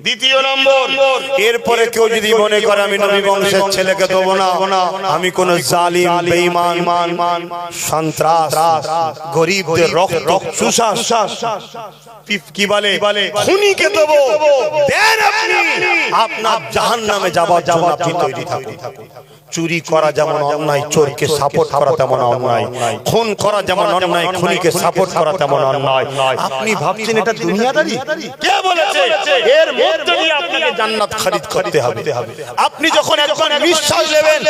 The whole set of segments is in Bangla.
দ্বিতীয় নম্বর, এরপরে কেউ যদি মনে করে আমি নবী বংশের ছেলেকে দেবো না, আমি কোন জালিম বেঈমান সন্ত্রাস গরিবদের রক্ত চুষা কি বলে খুনিকে দেবো, দেন আপনি, আপনার জাহান্নামে যাবার জন্য আপনি তৈরি থাকুন। চুরি করা যেমন অন্যায়, চোরকে সাপোর্ট করা তেমন অন্যায়। খুন করা যেমন অন্যায়, খুনিকে সাপোর্ট করা তেমন অন্যায়। আপনি ভাবছেন এটা দুনিয়াদারি? কে বলেছে? এর মধ্যে দিয়ে আপনাকে জান্নাত খরিদ করতে হবে। আপনি যখন একজন নিঃশ্বাস নেবেন,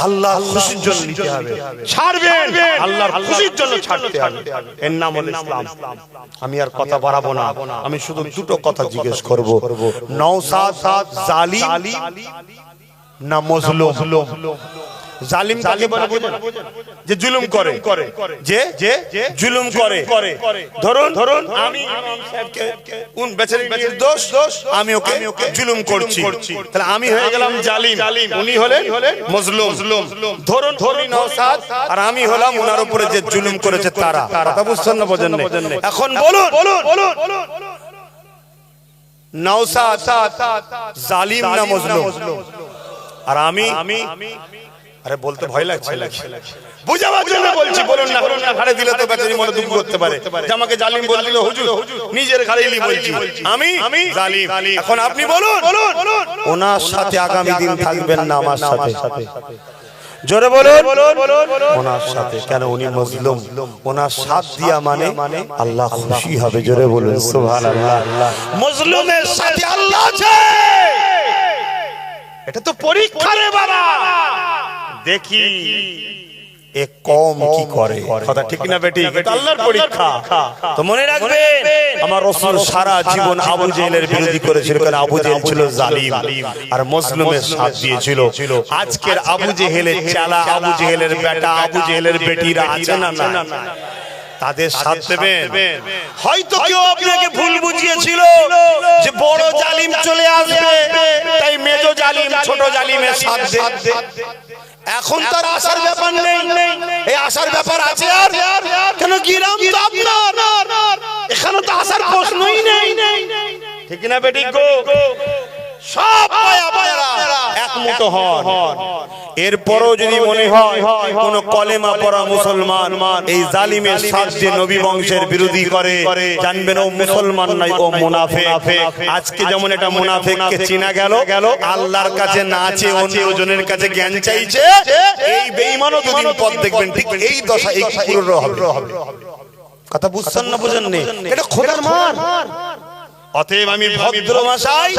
আল্লাহর খুশির জন্য নিতে হবে, ছাড়বেন আল্লাহর খুশির জন্য ছাড়তে হবে। এর নাম হলো ইসলাম। আমি আর কথা বাড়াবো না, আমি শুধু দুটো কথা জিজ্ঞেস করব। নওশাদ জালিম না মজলুম? জালিম কাকে বলে? যে জুলুম করে, যে জুলুম করে। ধরুন আমি ইমাম সাহেবকে কোন বেচারির দোষ, আমি ওকে জুলুম করছি, তাহলে আমি হয়ে গেলাম জালিম, উনি হলেন মজলুম। ধরুন নওশাদ আর আমি হলাম ওনার উপরে যে জুলুম করেছে তারা। কথা বুঝছেন না? বোঝেন না? এখন বলুন নওশাদ জালিম না মজলুম? আর আমি আরে বলতে ভয় লাগছে, বুঝাবার জন্য বলছি। বলুন না, ঘাড়ে দিলে তো বেচারি মনে দুঃখ করতে পারে যে আমাকে জালিম বলে দিল হুজুর, নিজের ঘাড়েই বলছি আমি জালিম। এখন আপনি বলুন ওনার সাথে আগামী দিন থাকবেন না আমার সাথে? জোরে বলুন ওনার সাথে। কেন? উনি মজলুম, ওনার সাথ দিয়া মানে আল্লাহ খুশি হবে। জোরে বলুন সুবহানাল্লাহ। মজলুমের সাথে আল্লাহ আছে, এটা তো পরীক্ষা রে বাবা। দেখি এ কম কি করে, কথা ঠিক না বেটি? এটা আল্লাহর পরীক্ষা। তো মনে রাখবেন আমার রাসূল সারা জীবন আবু জেহেলের বিরোধী করেছিল, কারণ আবু জেহেল ছিল জালিম আর মুসলিমের সাথ দিয়েছিল। আজকের আবু জেহেলের চালা, আবু জেহেলের বেটা, আবু জেহেলের বেটিরা আছে না? তাদের সাথ দেবেন? হয়তো কেউ আপনাকে ভুল বুঝিয়েছিল যে বড় জালিম চলে আসবে, তাই মেজো জালিম ছোট জালিমের সাথ দে। এখন তার আসার ব্যাপার নেই, এই আসার ব্যাপার আছে। আর কেন গিরাম তো আপনার, এখানে তো আসার প্রশ্নই নেই। ঠিক না বেটি গো? সব আপনারা এক মুঠো হন। এরপরও যদি মনে হয় কোন কলেমা পড়া মুসলমান এই জালিমের সাথ দিয়ে নবী বংশের বিরোধী করে, জানবেন ও মুসলমান নয়, ও মুনাফিক। আজকে যেমন এটা মুনাফিককে চিনা গেল, আল্লাহর কাছে না আছে অন্যজনের কাছে জ্ঞান চাইছে, এই বেঈমানও দুদিন পর দেখবেন ঠিক এই দশা এই কুকুরেরও হবে। কথা বুঝছেন না? বুঝেন না? এটা খোদার মার। অতএব আমি ভদ্র ভাষায়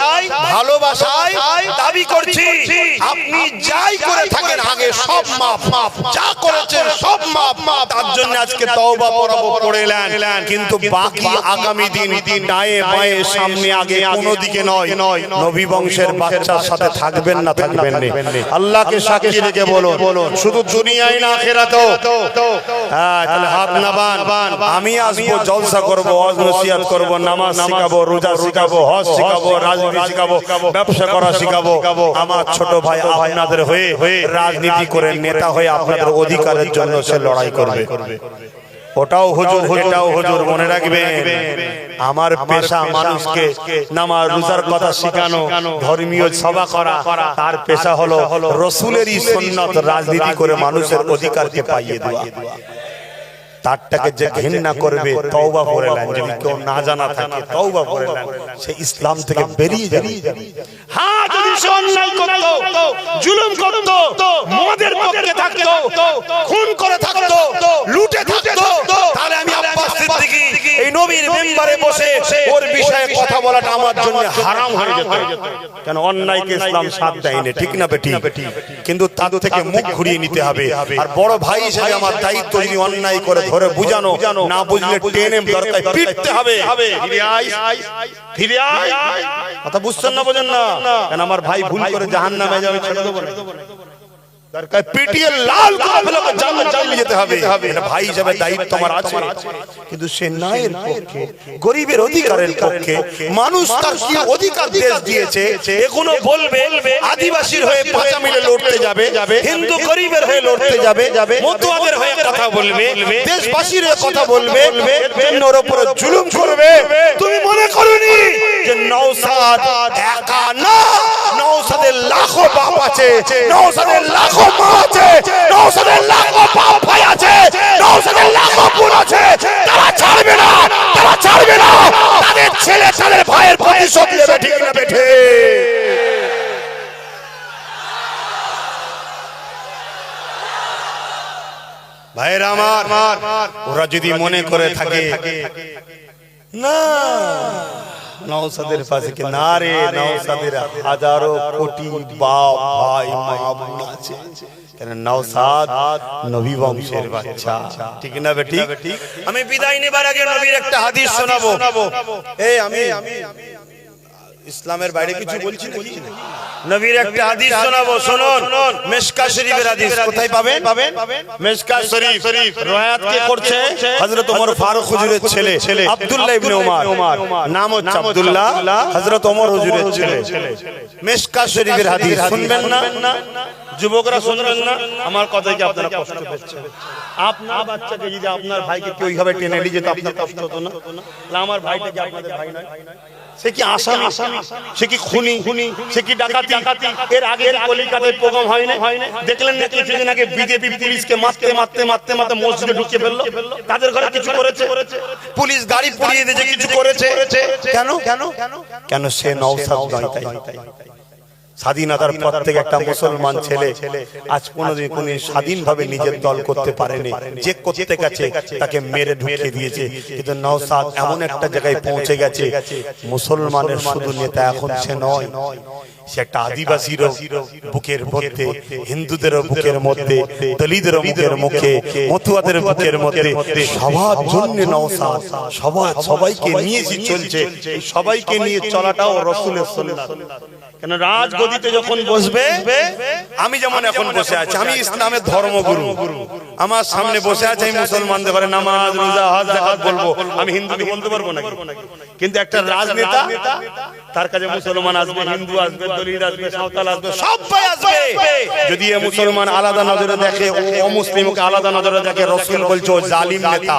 ভালোবাসায় দাবি করছি, আপনি যাই করে থাকেন আগে সব মাফ, যা করেছেন সব মাফ। তার জন্য আজকে তওবা পড়েলেন, কিন্তু বাকি আগামী দিন ডায়ে বায়ে সামনে আগে কোনো দিকে নয়। নবী বংশের বাচ্চার সাথে থাকবেন না? থাকবেন না? আল্লাহকে সাক্ষী রেখে বলুন, শুধু দুনিয়ায় না আখিরাতেও। হ্যাঁ, তাহলে হাত নাবান। আমি আসবো, জলসা করবো, ওয়াজ নসিহত করবো, নামাজ শিখাবো, রোজা শিখাবো, হজ শিখাবো, রাজনীতি শিখাবো, ব্যবসা করা শিখাবো। আমার ছোট ভাই আপনাদের হয়ে রাজনীতি করে নেতা হয়ে আপনাদের অধিকারের জন্য সে লড়াই করবে। ওটাও হুজুর, এটাও হুজুর। মনে রাখবেন আমার পেশা মানুষকে নামাজ রোজার কথা শেখানো, ধর্মীয় সভা করা। তার পেশা হলো রাসূলেরই সুন্নাত রাজনীতি করে মানুষের অধিকারকে পাইয়ে দেওয়া। তারটাকে যে ঘৃণা করবে তওবা করে নেন। যদি কেউ না জানা থাকে তওবা করে নেন, সে ইসলাম থেকে বেরিয়ে যাবে। হ্যাঁ, যদি সে অন্যায় করতো, জুলুম করতো, মদের পক্ষে থাকতো, খুন করে থাকতো, লুটে থাকতো, তাহলে আমি আব্বাস সিদ্দিকী এই নবীর মিম্বরে বসে ওর বিষয়ে কথা বলাটা আমার জন্য হারাম হয়ে যেত। কেন? অন্যায়কে ইসলাম সাথ দেয় না। ঠিক না বেটি? কিন্তু তার থেকে মুখ ঘুরিয়ে নিতে হবে। আর বড় ভাই হিসেবে আমার দায়িত্ব, যদি অন্যায় করে ধরে বুঝানো, না বুঝলে টেনে দরকার পিটতে হবে। ফিরে আয়। কথা বুঝছেন না? বোঝেন না? কেন আমার ভাই ভুল করে জাহান্নামে যাবে, ছেড়ে দেবো না। দরকার পিটিয়ে লাল করে ফেলে জান্নাতে নিয়ে যেতে হবে, এটা ভাই হিসেবে দায়িত্ব আমার আছে। কিন্তু সে ন্যায়ের পক্ষে, গরিবের অধিকারের পক্ষে, মানুষ তার কি অধিকার দেশ দিয়েছে এখনো বলবে আদিবাসীর হয়ে পাঁচা মিলে লড়তে যাবে, হিন্দু গরিবের হয়ে লড়তে যাবে, মতুয়াদের হয়ে কথা বলবে, দেশবাসীর হয়ে কথা বলবে, জন্যর উপর জুলুম করবে। তুমি মনে করনি যে নওশাদ একা না, নওশাদের লাখো বাপ আছে, নওশাদের লাখো মা আছে, নওশাদের লাখো বাপ ভাই আছে, নওশাদের লাখো বোন আছে, তারা ছাড়বে না, তারা ছাড়বে না, তাদের ছেলে তাদের ভাইয়ের প্রতিশোধ নেবে, ঠিক না বেঠে? ভাইরা আমার, ওরা যদি মনে করে থাকে না নওশাদের পাশে কি না রে, নওশাদের হাজারো কোটি বাপ ভাই মা বোন আছে, কেন নওশাদ নবী বংশের বাচ্চা, ঠিক না বেটি? আমি বিদায় নেবার আগে নবীর একটা হাদিস শোনাবো। এই আমি ইসলামের বাইরে কিছু বলছি নাকি? নবীর একটা হাদিস শোনাবো, শুনুন। মিশকাত শরীফের হাদিস। কোথায় পাবেন? মিশকাত শরীফ। riwayat কে করছে? হযরত ওমর ফারুক হুজুরের ছেলে আব্দুল্লাহ ইবনে ওমর, নাম হচ্ছে আব্দুল্লাহ, হযরত ওমর হুজুরের ছেলে। মিশকাত শরীফের হাদিস শুনবেন না? যুবকরা শুনবেন না? আমার কথায় কি আপনারা কষ্ট পাচ্ছেন? আপনার বাচ্চাকে যদি আপনার ভাইকে কেউ এইভাবে টেনে নিয়ে যেত, আপনার কষ্ট হতো না? আমার ভাইটা কি আপনাদের ভাই নয়? সে কি আসামি, সে কি খুনি, সে কি ডাকাতি? এর আগে কলিকাতায় প্রোগ্রাম হয় না? দেখলেন না কিছুদিন আগে বিজেপি পুলিশকে মারতে মসজিদে ঢুকিয়ে ফেললো? তাদের ঘরে কিছু করেছে? পুলিশ গাড়ি পুড়িয়ে দিয়েছে, কিছু করেছে? কেন? সে নওশাদ নয়। তাই স্বাধীনতার পর থেকে একটা মুসলমান ছেলে আজ কোনোদিন কোনো স্বাধীনভাবে নিজের দল করতে পারেনি, যে করতে গেছে তাকে মেরে ঢুকিয়ে দিয়েছে। কিন্তু নওশাদ এমন একটা জায়গায় পৌঁছে গেছে, মুসলমানের শুধু নেতা এখন সে নয়, সে একটা আদিবাসীর বুকের মধ্যে, হিন্দুদের বুকের মধ্যে, দলিতদের বুকের মুখে, মতুয়াদের বুকের মধ্যে, সবার জন্য নওশাদ, সবাইকে নিয়ে চলছে। সবাইকে নিয়ে চলাটাও রাসূলের সুন্নাত। কেন রাজগদিতে যখন বসবে, আমি যেমন এখন বসে আছি, আমি ইসলামের ধর্মগুরু, আমার সামনে বসে আছে, আমি মুসলমানদের ঘরে নামাজ রোজা হজ যাকাত বলবো, আমি হিন্দুকে বলতে পারবো নাকি? কিন্তু একটা রাজনেতা, তার কাছে মুসলমান আসবে, হিন্দু আসবে, দলিত আসবে, সাঁওতাল আসবে, সবাই আসবে। যদি এ মুসলমান আলাদা নজরে দেখে, ও অমুসলিমকে আলাদা নজরে দেখে, রাসূল বলছে ও জালিম নেতা।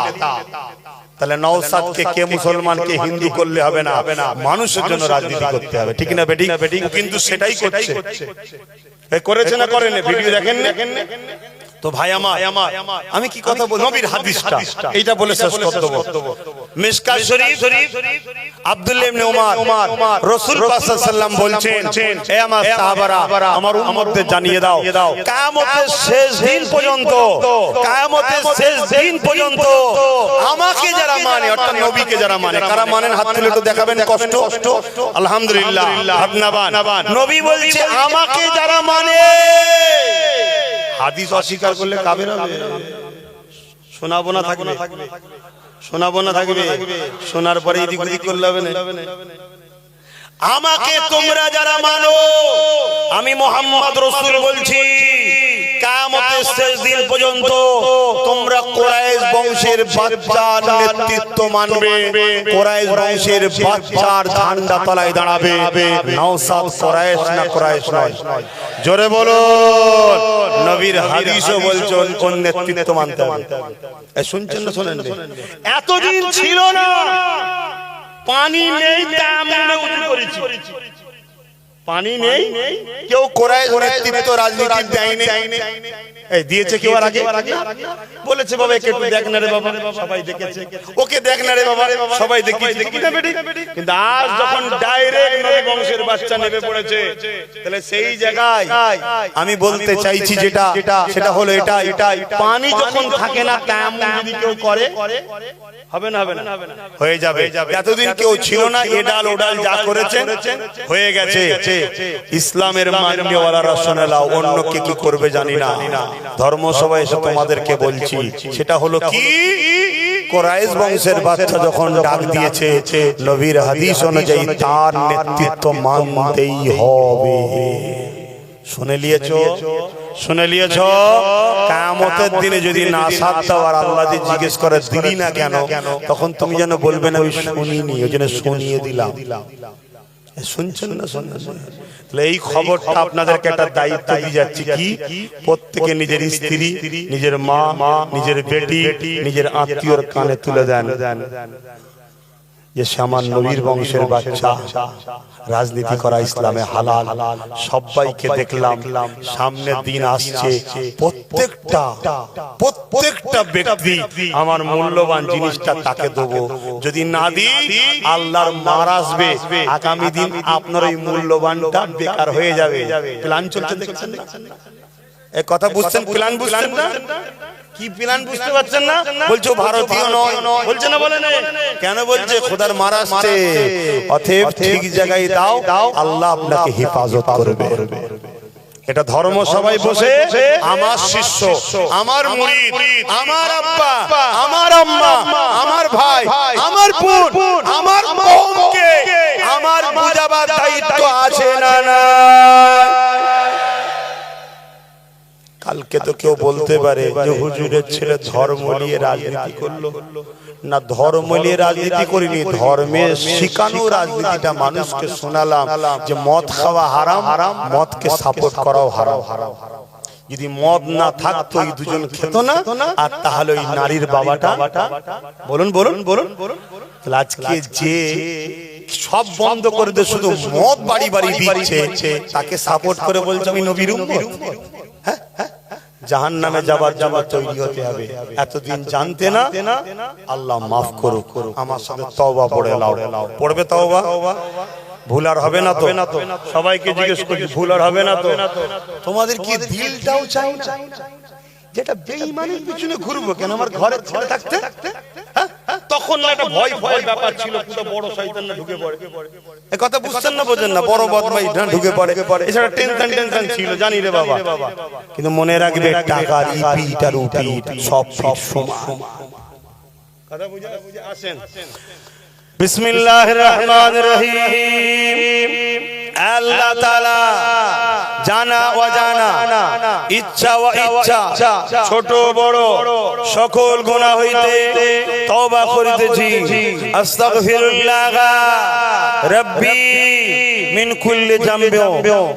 তাহলে নওশাদকে কে মুসলমানকে হিন্দু করলে হবে না, মানুষের জন্য রাজনীতি করতে হবে, ঠিক না বেটি? কিন্তু সেটাই করছে, করেছে না করেনি? ভিডিও দেখেন না? তো ভাই আমার, আমি কি কথা বল, নবীর হাদিসটা এইটা বলে শেষ করতে দেব। মিশকাত শরীফ, আব্দুল্লাহ ইবনে ওমর, রাসূল পাক সাল্লাল্লাহু আলাইহি ওয়াসাল্লাম বলছেন, হে আমার সাহাবারা, আমার উম্মতদের জানিয়ে দাও, কিয়ামতের শেষ দিন পর্যন্ত, কিয়ামতের শেষ দিন পর্যন্ত আমাকে যারা মানে, অর্থাৎ নবীকে যারা মানে, কারা মানেন হাত তুলে তো দেখাবেন কষ্ট। আলহামদুলিল্লাহ, হাত নাবান। নবী বলছে আমাকে যারা মানে, হাদিস অস্বীকার করলে কাফের হবে। শোনাবো না থাকবে, শোনার পরে এদিক ওদিক করলে হবে না। আমাকে তোমরা যারা মানো, আমি মুহাম্মদ রাসূল বলছি, কিয়ামতের শেষ দিন পর্যন্ত তোমরা কুরাইশ বংশের বাচ্চার নেতৃত্ব মানবে, কুরাইশ বংশের বাচ্চার ঝান্ডা তলায় দাঁড়াবে। নওশাদ কুরাইশ না কুরাইশ নয়? জোরে বলুন। নবীর হাদিসও বলছে কোন নেতৃত্ব মানতে হবে। শুনছেন না? শোনেন। এতদিন ছিল না, পানি নেই, তায়াম্মুমে উযু করেছি। পানি নেই, কেউ কুরাইশ নেতৃত্ব রাজনীতি দেয়নি। এই দিয়েছে কেউ আর আগে? বলেছে বাবা একে একটু দেখ না রে বাবা, সবাই দেখেছে। ওকে দেখ না রে বাবা, সবাই দেখেছে। কিন্তু আজ যখন ডাইরেক্ট নবী বংশের বাচ্চা নেমে পড়েছে, তাহলে সেই জায়গায় আমি বলতে চাইছি যেটা, সেটা হলো এটাই, পানি যখন থাকে না, তায়াম্মুম যদি কেউ করে, হবে না? হয়ে যাবে। এতদিন কেউ ছিল না, এডাল ওডাল যা করেছেন হয়ে গেছে। ইসলামের মাননেওয়ালারা শুনে নাও, অন্য কে কি করবে জানি না। ধর্মসভায় এসে তোমাদেরকে বলছি, সেটা হলো কি, কুরাইশ বংশের বাচ্চা যখন ডাক দিয়েছে, নবীর হাদিস অনুযায়ী তার নেতৃত্ব মানতেই হবে। শুনে নিয়েছ কিয়ামতের দিনে যদি না সাথ দাও আর আল্লাহ যদি জিজ্ঞেস করে দিলি না কেন, তখন তুমি যেন বলবে না ওই শুনিনি, ওই জন্য শুনিয়ে দিলাম। শুনছেন না? তাহলে এই খবরটা আপনাদেরকে একটা দায়িত্ব দিয়ে যাচ্ছি, কি প্রত্যেকে নিজের স্ত্রী, নিজের মা, নিজের বেটি, নিজের আত্মীয়র কানে তুলে দেন যে সে আমার নবীর বংশের বাচ্চা, রাজনীতি করা ইসলামে হালাল। সবাইকে দেখলাম, সামনে দিন আসছে, প্রত্যেকটা ব্যক্তি আমার মূল্যবান জিনিসটা তাকে দেবো। যদি না দিই আল্লাহর মার আসবে, আগামী দিন আপনার ওই মূল্যবানটা বেকার হয়ে যাবে। প্ল্যান চলছে, দেখছেন না? এই কথা বুঝছেন? প্ল্যান বুঝছেন না? কি প্ল্যান বুঝতে পারছেন না? বলছো ভারতীয় নয়, বলছে না, বলে না কেন? বলছে খোদার মার আসছে, অতএব ঠিক জায়গায় দাও, আল্লাহ আপনাকে হেফাজত করবে। এটা ধর্ম সভায় বসে আমার শিষ্য, আমার মুরিদ, আমার আব্বা, আমার আম্মা, আমার ভাই, আমার বোন, আমার কওমকে আমার বুঝাবার দায়িত্ব আছে না? না, কালকে তো কেউ বলতে পারে যে হুজুরের ছেলে ধর্ম নিয়ে রাজনীতি করলো। না, ধর্ম নিয়ে রাজনীতি করিনি, ধর্মের শিখানো রাজনীতিটা মানুষকে শোনালাম যে মদ খাওয়া হারাম, মদকে সাপোর্ট করাও হারাম। যদি মদ না থাকতো এই দুজন খেত না, আর তাহলে ওই নারীর বাবাটা, বলুন বলুন বলুন, আজকে যে সব বন্ধ করে দিয়ে শুধু মদ বাড়ি বাড়ি দিচ্ছে, তাকে সাপোর্ট করে বলছে আমি নবীর উম্মত। জাহান্নামে যাবার তৈরি হতে হবে। এতদিন জানতে না, আল্লাহ মাফ করুক। আমার সাথে তওবা পড়ে নাও, পড়বে তওবা? ভুল আর হবে না তো? সবাইকে জিজ্ঞেস করি, ভুল আর হবে না তো? তোমাদের কি দিলটাও চাই না যেটা বেঈমানের পিছনে ঘুরবো? কেন আমার ঘরে ছেড়ে থাকতে? তখন না একটা ভয় ভয়ের ব্যাপার ছিল, পুরো বড় শয়তান না ঢুকে পড়ে। এই কথা বুঝছেন না, বোঝেন না? বড় বদমাইশ না ঢুকে পড়ে, এছাড়া টেনশন ছিল, জানি রে বাবা। কিন্তু মনে রাখবে, টাকার ইপিট আর উপিট সব সমান। কথা বুঝে আসেন। বিসমিল্লাহির রহমানির রহিম। আল্লাহ তাআলা জানা অজানা, ইচ্ছা ও ইচ্ছা, ছোট বড় সকল গুনাহ হইতে তওবা করিতেছি। আস্তাগফিরুল্লাহ রাব্বি মিন কুল্লি যামবি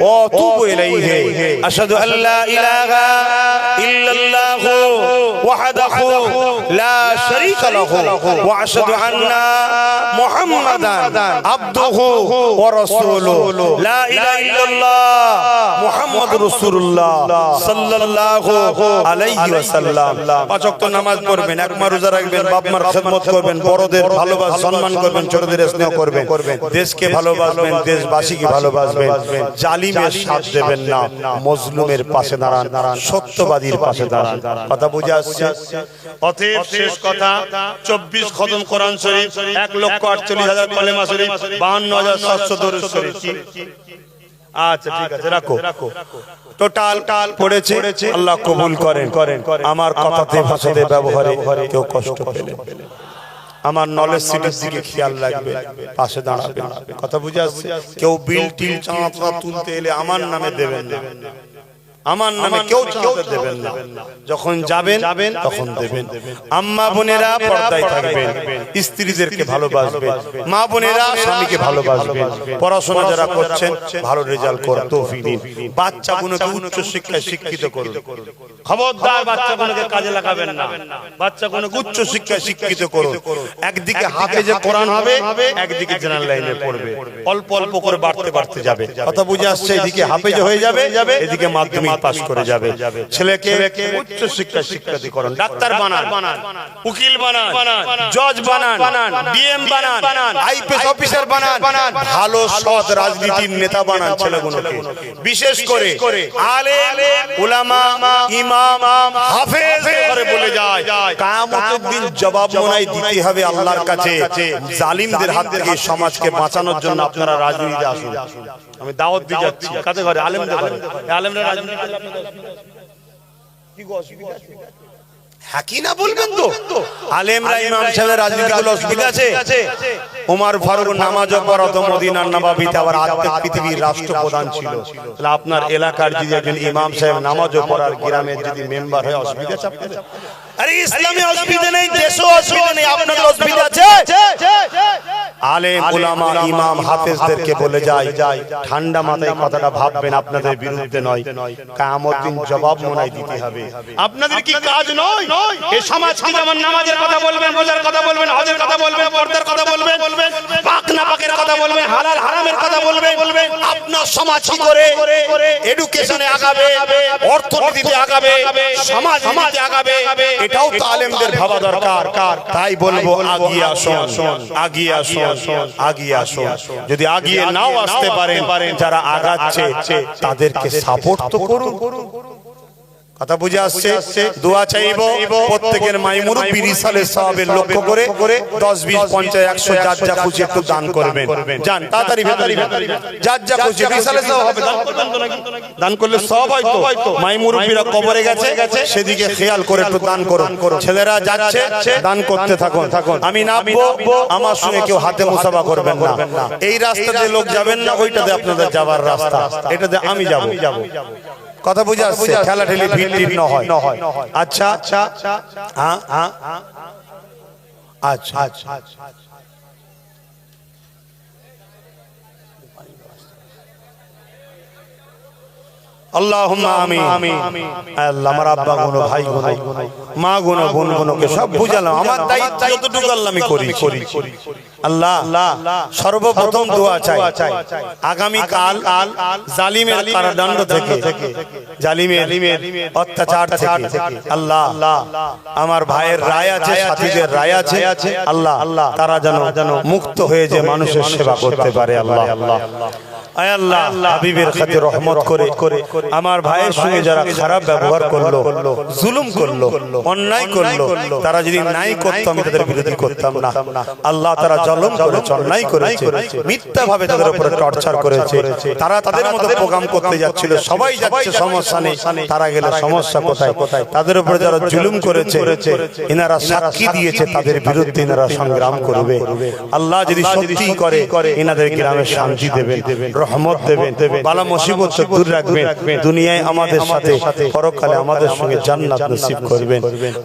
ওয়া আতুবু ইলাইহি। আশহাদু আল্লা ইলাহা ইল্লাল্লাহু ওয়াহদাহু লা শারীকা লাহু ওয়া আশহাদু আন্না মুহাম্মাদান আবদুহু ওয়া রাসূলুহু। লা ইলাহা ইল্লাল্লাহ মুহাম্মাদুর রাসূলুল্লাহ সাল্লাল্লাহু আলাইহি ওয়াসাল্লাম। পাঁচ ওয়াক্ত নামাজ পড়বেন, এক মাস রোজা রাখবেন, বাপ মার খিদমত করবেন, বড়দের ভালোবাসা সম্মান করবেন, ছোটদের স্নেহ করবেন, দেশকে ভালোবাসবেন, দেশবাসীকে ভালোবাসবেন, জালিমের সাথ দেবেন না, মজলুমের পাশে দাঁড়ান, সত্যবাদীর পাশে দাঁড়ান। কথা বুঝে আসছে? অতএব শেষ কথা, 24 খতম কোরআন শরীফ, 1,48,000 কলেমা শরীফ, 52,700 দরুদ শরীফ। আচ্ছা ঠিক আছে, রাখো। টোটাল পড়েছে, আল্লাহ কবুল করেন। আমার কথাতে ভাষাতে ব্যবহারে কেউ কষ্ট পেলে আমার নলেজ সিটের দিকে খেয়াল রাখবে, পাশে দাঁড়াবে। কথা বুঝে আসছে? কেউ বিল টিল চাঁচা তুলতে এলে আমার নামে দেবেন না, আমার নামে কেউ চাঁদা দেবেন না। যখন যাবেন তখন দেবেন। আম্মা বোনেরা পর্দায় থাকবেন, স্ত্রীদেরকে ভালোবাসবেন, মা বোনেরা স্বামীকে ভালোবাসবেন। পড়াশোনা যারা করছেন ভালো রেজাল্ট করার তৌফিক দিন। বাচ্চাগুলোকে উচ্চ শিক্ষায় শিক্ষিত করুন। খবরদার বাচ্চাগুলোকে কাজে লাগাবেন না, বাচ্চাগুলোকে উচ্চ শিক্ষায় শিক্ষিত করুন। একদিকে হাফেজে কোরআন হবে, একদিকে জেনারেল লাইনে পড়বে, অল্প অল্প করে বাড়তে যাবে। কথা বুঝে আসছে? এদিকে হাফেজ হয়ে যাবে, এদিকে মাধ্যমিক পাস করে যাবে। ছেলেকে উচ্চ শিক্ষা শিক্ষার্থী করুন, ডাক্তার বানান, উকিল বানান, জজ বানান, ডিএম বানান, আইপিএস অফিসার বানান, ভালো সৎ রাজনীতির নেতা বানান ছেলেগুলোকে। বিশেষ করে আলেম, উলামা, ইমাম, হাফেজ করে বলে যায়, কিয়ামতের দিন জবাব মনাই দিতে হবে আল্লাহর কাছে। জালিমদের হাত থেকে সমাজকে বাঁচানোর জন্য আপনারা রাজনীতিতে আসুন। আমি দাওয়াত দিয়ে যাচ্ছি, কাছে ঘরে আলেমদের ঘরে, আলেমরা রাজনীতি করলে আপনাদের কি অসুবিধা আছে? হ্যাঁ কি না বলবেন তো? আলেমরা ইমাম সাহেবের রাজনীতিগুলো অসুবিধা আছে। ওমর ফারুক নামাজও পড়াতো মদিনার নবাবিতে, আবার আর্ধেক পৃথিবীর রাষ্ট্রপ্রধান ছিল। তাহলে আপনার এলাকার যদি একজন ইমাম সাহেব নামাজও পড়ার গ্রামের যদি মেম্বার হয়, অসুবিধা আছে আপনাদের? আরে ইসলামে অসুবিধা নেই, দেশে অসুবিধা নেই, আপনাদের অসুবিধা আছে। আলেম উলামা ইমাম হাফেজদেরকে বলে যায়, ঠান্ডা মাথায় কথাটা ভাববেন, আপনাদের বিরুদ্ধে নয়, কিয়ামত দিন জবাব মনে দিতে হবে। আপনাদের কি কাজ নয় এই সমাজ কি যেমন নামাজের কথা বলবেন, রোজার কথা বলবেন, হজের কথা বলবেন, পর্দার কথা বলবেন, পাক না পাকের কথা বলবেন, হালাল হারামের কথা বলবেন। আপনার সমাজ কি করে এডুকেশনে আগাবে, অর্থনীতিতে আগাবে, সমাজে আগাবে, এটাও তো আলেমদের ভাবা দরকার। তাই বলবো আগিয়ে আসুন, আগিয়ে আসুন, আগিয়ে আসুন। যদি আগিয়ে নাও আসতে পারেন, যারা আগাচ্ছে তাদেরকে সাপোর্ট তো করুন। কথা বুঝে আসছে? দোয়া চাইবো প্রত্যেকের মাই মুরব্বি রিসালের সওয়াবের লক্ষ্য করে 10 20 50 100 যার যা খুশি একটু দান করবেন। যান তাড়াতাড়ি ভেতরে যার যা খুশি রিসালের সওয়াব হবে, দান করবেন তো নাকি? দান করলে সওয়াব হয় তো। মাই মুরব্বিরা কবরে গেছে, সেদিকে খেয়াল করে একটু দান করুন। ছেলেরা যাচ্ছে, দান করতে থাকুন। আমি নামবো, আমার সঙ্গে কেউ হাতে মুসাফা করবেন না। এই রাস্তাতে লোক যাবেন না, ওইটাতে আপনাদের যাবার রাস্তা, এটাতে আমি যাব। কথা বুঝে আসছে? ঠেলা ঠেলি ভিড় টিড় না হয়। আচ্ছা হ্যাঁ আচ্ছা আচ্ছা আল্লাহুম্মা আমিন। আল্লাহ আমার আব্বা গুনো, ভাই গুনো, মা গুনো, বোন গুনোকে সব বুঝালাম, আমার দায়িত্ব যতটুকু আল্লাহ আমি করি। আল্লাহ সর্বপ্রথম দোয়া চাই আগামী কাল জালিমের কারাদণ্ড থেকে, জালিমের অত্যাচার থেকে আল্লাহ আমার ভাইয়ের রায় আছে, সাথীদের রায় আছে, আল্লাহ তারা যেন মুক্ত হয়ে যে মানুষের সেবা করতে পারে। আল্লাহ আয় আল্লাহ হাবিবের খাতির রহমত করে আমার ভাইয়ের সঙ্গে যারা খারাপ ব্যবহার করলো, জুলুম করলো, অন্যায় করলো, তারা যদি নাই করতো আমি তাদের বিরোধী করতাম না। আল্লাহ তারা জুলুম করেছে, অন্যায় করেছে, মিথ্যা ভাবে তাদের উপরে টর্চার করেছে। তারা তাদের মতো প্রোগ্রাম করতে যাচ্ছিল, সবাই যাচ্ছে, সমস্যা নেই, তারা গেলে সমস্যা কোথায়? তাদের উপরে যারা জুলুম করেছে এনারা সাক্ষী দিয়েছে, তাদের বিরুদ্ধে এনারা সংগ্রাম করবে। আল্লাহ যদি সত্যি করে এনাদের গ্রামে শান্তি দেবেন, রহমত দেবেন, বালা মুসিবত থেকে দূর রাখবেন, দুনিয়ায় আমাদের সাথে, পরকালে আমাদের সঙ্গে জান্নাত নসিব করবেন।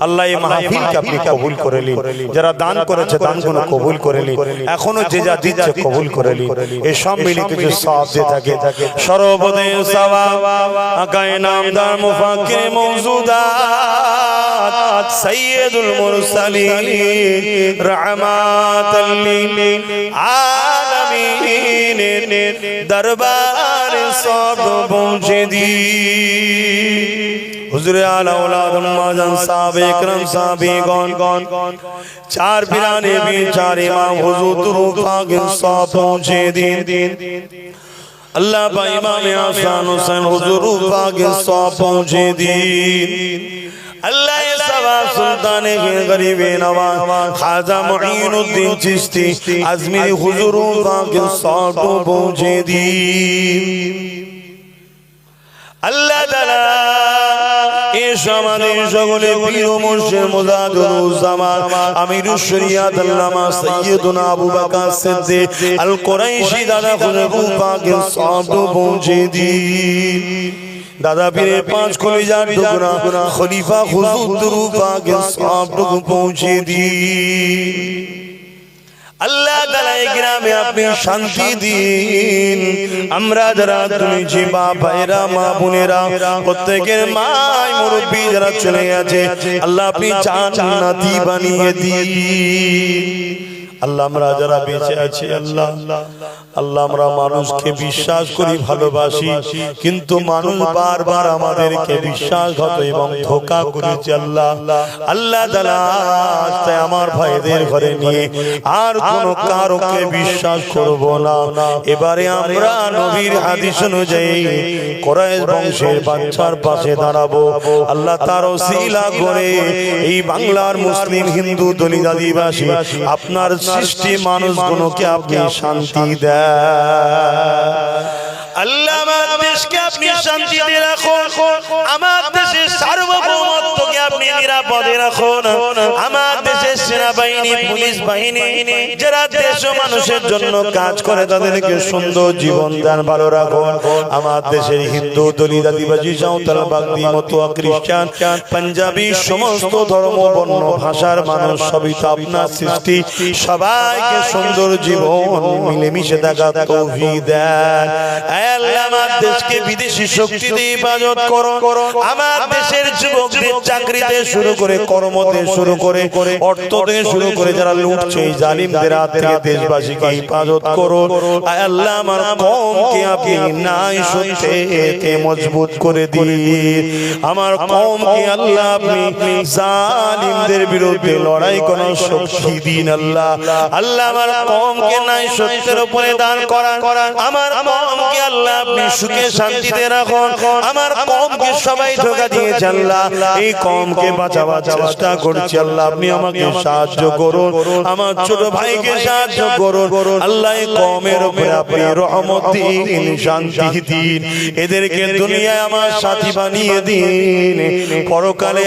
আল্লাহ এই মাহফিলকে আপনি কবুল করে নিন, যারা দান করেছে দানগুলো কবুল করে নিন, এখনো যে যা দিচ্ছে কবুল করে নিন। এই সব মিলে কিছু সওয়াব দিয়ে থাকে সর্বদয় সওয়াব আকায়ে নামদার মুফাক্কির মওজুদাত সাইয়্যিদুল মুরসালিন রাহমাতাল লিল আলামিন দরবার সব পৌঁছে দি। হুজুরে আলা औलाद মাজান সাহাবে کرام সাহাবীগণ, চার পিরানে চার ইমাম হুজুর দুরূদ পাক সব পৌঁছে দিন। আল্লাহ পাক ইমামে হাসান হোসেন হুজুর পাক সব পৌঁছে দিন। अल्लाह सवा सुल्तान गरीब नवाज खाजा मुईनुद्दीन चिश्ती अजमेरी हुजूर के साथ पहुंचे दी। अल्लाह ताला इस আমাদের সকলে প্রিয় মুর্শিদ মুজাহিদুল জামান আমিরুশ শরিয়াত আল্লামা সৈয়দুনা আবু বকর সিদ্দিক আল কুরাইশি দাদা হুজুর পাকের সাথ পৌঁছে দি। दादा पीरे पांच कलेजार टुकड़ा खलीफा हुजूर दुरूद पाक साहब तक पहुंचे दी। अल्लाह ताला ग्रामे अपनी शांति दीन। আমরা যারা তুমি যে বাপ ভাইরা মা বোনেরা প্রত্যেকের মাই মুরব্বি যারা চলে গেছে আল্লাহ আপনি জান্নাতি বানিয়ে দিন। আল্লাহ আমরা যারা বেঁচে আছি আল্লাহ আল্লাহ আমরা মানুষকে বিশ্বাস করি, ভালোবাসি, কিন্তু মানুষ বারবার আমাদেরকে বিশ্বাসঘাত এবং ধোঁকা করেছে। আল্লাহ আল্লাহ তাআলা তাই আমার ভাইদের ঘরে নিয়ে আর কোনো কারোকে বিশ্বাস করব না। এবারে আমরা নবীর হাদিস অনুযায়ী কুরাইশ বংশের বাচ্চার পাশে দাঁড়াবো। আল্লাহ তার ওসিলা করে এই বাংলার মুসলিম হিন্দু দলিত আদিবাসী আপনার সৃষ্টি মানুষগুলোকে আপনি শান্তি দেন। আল্লাহ আমার দেশকে আপনি শান্তিতে রাখুন, আমার দেশের সার্বভৌমত্বকে আপনি আপনি নিরাপদে রাখুন। আমার দেশের সেনাবাহিনী, পুলিশ বাহিনী যারা দেশ ও মানুষের জন্য কাজ করে তাদেরকে সুন্দর জীবন দান ভালো রাখুন। আমার দেশের হিন্দু, দলিত, আদিবাসী, সাঁওতাল, বাগদি, মতুয়া, খ্রিস্টান, পাঞ্জাবি সমস্ত ধর্ম বর্ণ ভাষার মানুষ সবই তো আপনার সৃষ্টি। সবাইকে সুন্দর জীবন মিলেমিশে থাকার তৌফিক দেন। আয় আল্লাহ, আমার দেশকে বিদেশি শক্তি দিয়ে হেফাজত করো। আমার দেশের যুবকদের চাকরিতে শুরু করে, কর্মতে শুরু করে, অর্থ থেকে শুরু করে যারা লুটছে এই জালিমদের হাত থেকে দেশবাসীকে হেফাজত করো। আয় আল্লাহ, আমার কওমকে আপনি নাই সত্যে মজবুত করে দিন। আমার কওমকে আল্লাহ আপনি জালিমদের বিরুদ্ধে লড়াই করার শক্তি দিন। আল্লাহ আল্লাহ, আমার কওমকে নাই সত্যের উপরে দান করান। আমার কওমকে আল্লাহ আপনি সুখে শান্তিতে রাখুন। আমার কওমকে সবাই ধোঁকা দিয়েছে আল্লাহ, এই কওমকে বাঁচাবার চেষ্টা করছি আল্লাহ, আপনি আমাকে সাহায্য করুন। আমার ছোট ভাইকে সাহায্য করুন আল্লাহ। এই কওমের উপরে আপনি রহমত দিন, শান্তি দিন। এদেরকে দুনিয়ায় আমার সাথী বানিয়ে দিন, পরকালে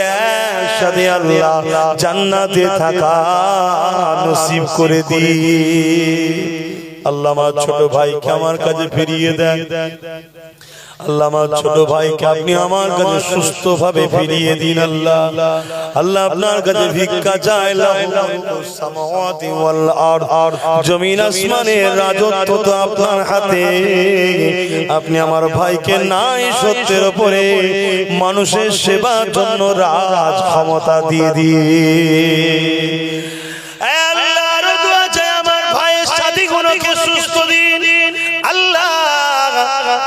একসাথে আল্লাহ জান্নাতে থাকা নসিব করে দিন। আল্লাহ, আমার ছোট ভাইকে আমার কাছে ফিরিয়ে দেন। আল্লাহ, আমার ছোট ভাইকে আপনি আমার কাছে সুস্থ ভাবে ফিরিয়ে দিন। আল্লাহ আল্লাহ, আপনার কাছে ভিক্ষা চাইলাম। জমিন আসমানের রাজত্ব তো আপনার হাতে। আপনি আমার ভাইকে নাই সত্যের উপরে মানুষের সেবার জন্য রাজ ক্ষমতা দিয়ে দিয়ে সুস্থ দিন। আল্লাহ,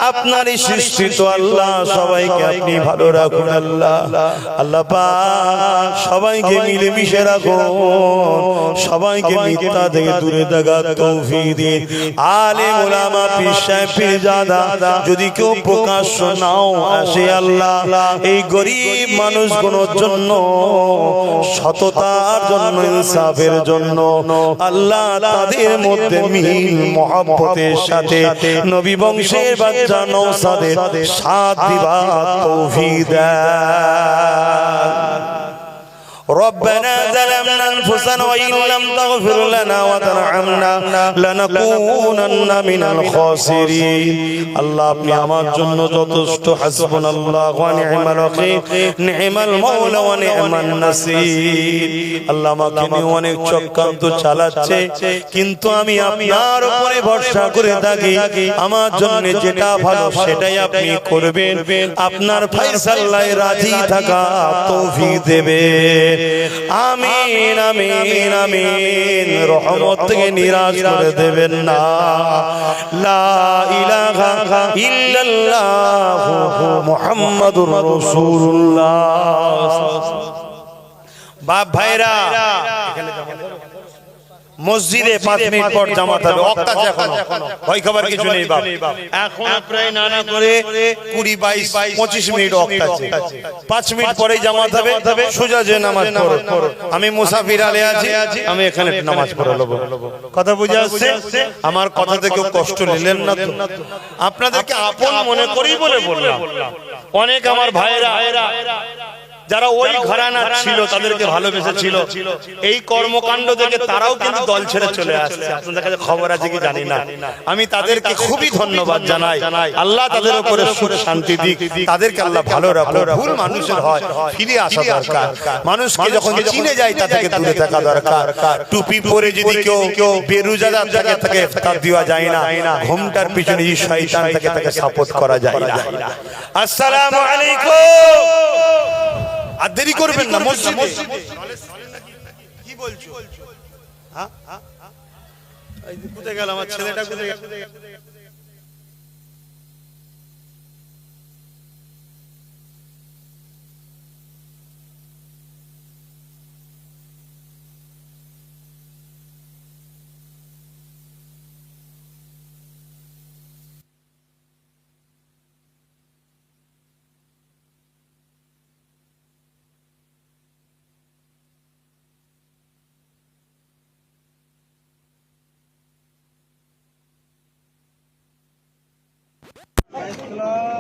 আপনার সৃষ্টি তো আল্লাহ, সবাইকে আপনি ভালো রাখুন। আল্লাহ আল্লাহ পাক সবাইকে মিলেমিশে রাখুন, সবাইকে মিথ্যা থেকে দূরে থাকার তৌফিক দিন। আলেম ওলামা, পীর সাহেব, পীরজাদা যদি কেউ প্রকাশ্য নাও আসে আল্লাহ, এই গরিব মানুষগুলোর জন্য, সততার জন্য, ইনসাফের জন্য আল্লাহ তাদের মধ্যে মিল মহব্বতের সাথে নবী বংশের বাচ্চা নওশাদের সাথ দিবার তৌফিক দেন। ربنا ظلمنا أنفسنا وإن لم تغفر لنا وترحمنا لنكونن من الخاسرين। আল্লাহ, আপনি আমার জন্য যথেষ্ট। হাসবুনাল্লাহু ওয়া নি'মাল ওয়াকিল, নি'মাল মাওলা ওয়া নি'মান নাসির। আল্লাহ, আমাকে নিয়ে অনেক চক্রান্ত চালাচ্ছে, কিন্তু আমি আপনার উপরে ভরসা করে থাকি। আমার জন্য যেটা ভালো সেটাই আপনি করবেন। আপনার ফয়সালায় রাজি থাকা তৌফিক দেবেন। আমিন আমিন আমিন। রহমত থেকে নিরাশ করে দেবেন না। লা ইলাহা ইল্লাল্লাহু মুহাম্মাদুর রাসূলুল্লাহ। বাপ ভাইরা, মসজিদে 5 মিনিট পর জামাত হবে। ওয়াক্ত আছে এখনো, ভয় খাবার কিছু নেই বাপ। এখন প্রায় নানা করে 20, 22, 25 মিনিট ওয়াক্ত আছে। 5 মিনিট পরেই জামাত হবে। সোজা যে নামাজ পড়ো। আমি মুসাফির আলে আছি, আমি এখানে নামাজ পড়ে নেব। কথা বুঝে আসছে? আমার কথা থেকে কষ্ট নিলেন না তো? আপনাদেরকে আপন মনে করি বলে বললাম। অনেক আমার ভাইরা যারা ওই ঘরানা ছিল, তাদেরকে ভালোবেসেছিল, এই কর্মকাণ্ড থেকে তারাও কিন্তু দল ছেড়ে চলে আসছে। আপনাদের কাছে খবর আছে কি জানি না। আমি তাদেরকে খুবই ধন্যবাদ জানাই। আল্লাহ তাদের উপরে সুখ শান্তি দিক, তাদেরকে আল্লাহ ভালো রাখুন। ভুল মানুষের হয়, ফিরে আসা দরকার। মানুষকে যখন চিনে যায় তা থেকে দূরে থাকা দরকার। টুপি পরে যদি কেউ বেরোজাদার থাকে, তাকে ইফতার দেওয়া যায় না। ঘুমটার পিছনে যে শয়তান থাকে, তাকে সাপোর্ট করা যায় না। আসসালামু আলাইকুম। আর দেরি করবেন না মসজিদে। কি বলছো? হ্যাঁ, কোথায় গেল আমার ছেলেটা? কোথায় গেল? Islam